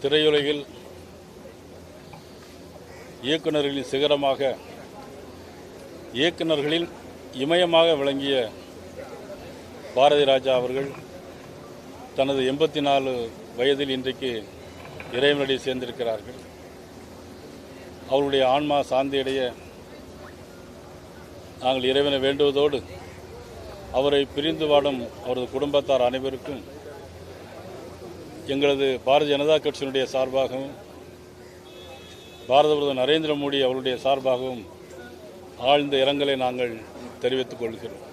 திரையுலகில் இயக்குநர்களின் சிகரமாக, இயக்குநர்களின் இமயமாக விளங்கிய பாரதி ராஜா அவர்கள் தனது 84 வயதில் இன்றைக்கு இறைவனடி சேர்ந்திருக்கிறார்கள். அவருடைய ஆன்மா சாந்தியடைய நாங்கள் இறைவனை வேண்டுவதோடு அவரை பிரிந்து வாடும் அவரது குடும்பத்தார் அனைவருக்கும் எங்களது பாரதிய ஜனதா கட்சியினுடைய சார்பாகவும் பாரத பிரதமர் நரேந்திர மோடி அவருடைய சார்பாகவும் ஆழ்ந்த இரங்கலை நாங்கள் தெரிவித்துக் கொள்கிறோம்.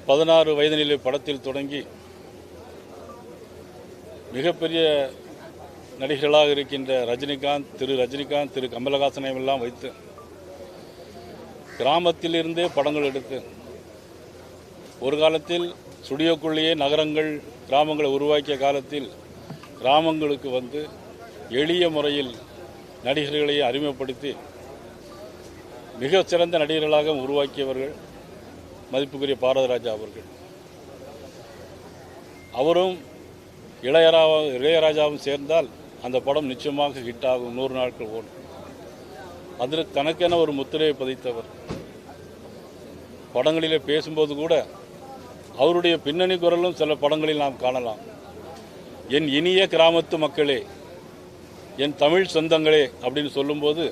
16 வயதினிலே படத்தில் தொடங்கி மிகப்பெரிய நடிகர்களாக இருக்கின்ற ரஜினிகாந்த், திரு கமலஹாசனை எல்லாம் வைத்து கிராமத்திலிருந்தே படங்கள் எடுத்து ஒரு காலத்தில் ஸ்டுடியோக்குள்ளேயே நகரங்கள், கிராமங்களை உருவாக்கிய காலத்தில் கிராமங்களுக்கு வந்து எளிய முறையில் நடிகர்களையே அறிமுகப்படுத்தி மிக சிறந்த நடிகர்களாக உருவாக்கியவர்கள் மதிப்புக்குரிய பாரதி ராஜா அவர்கள். அவரும் இளையராஜாவும் சேர்ந்தால் அந்த படம் நிச்சயமாக ஹிட் ஆகும், 100 நாட்கள் ஓடும். அதில் தனக்கென ஒரு முத்திரையை பதித்தவர். படங்களிலே பேசும்போது கூட அவருடைய பின்னணி குரலும் சில படங்களில் நாம் காணலாம். என் இனிய கிராமத்து மக்களே, என் தமிழ் சொந்தங்களே அப்படின்னு சொல்லும்போது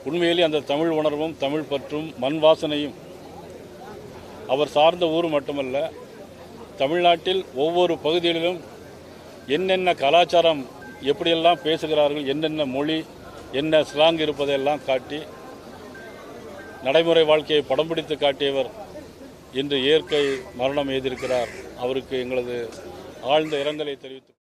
உண்மையிலே அந்த தமிழ் உணர்வும் தமிழ் பற்றும் மண் வாசனையும் அவர் சார்ந்த ஊர் மட்டுமல்ல, தமிழ்நாட்டில் ஒவ்வொரு பகுதிகளிலும் என்னென்ன கலாச்சாரம், எப்படியெல்லாம் பேசுகிறார்கள், என்னென்ன மொழி, என்ன ஸ்லாங் இருப்பதையெல்லாம் காட்டி நடைமுறை வாழ்க்கையை படம் பிடித்து காட்டியவர் இன்று இயற்கை மரணம் எய்திருக்கிறார். அவருக்கு எங்களது ஆழ்ந்த இரங்கலை தெரிவித்து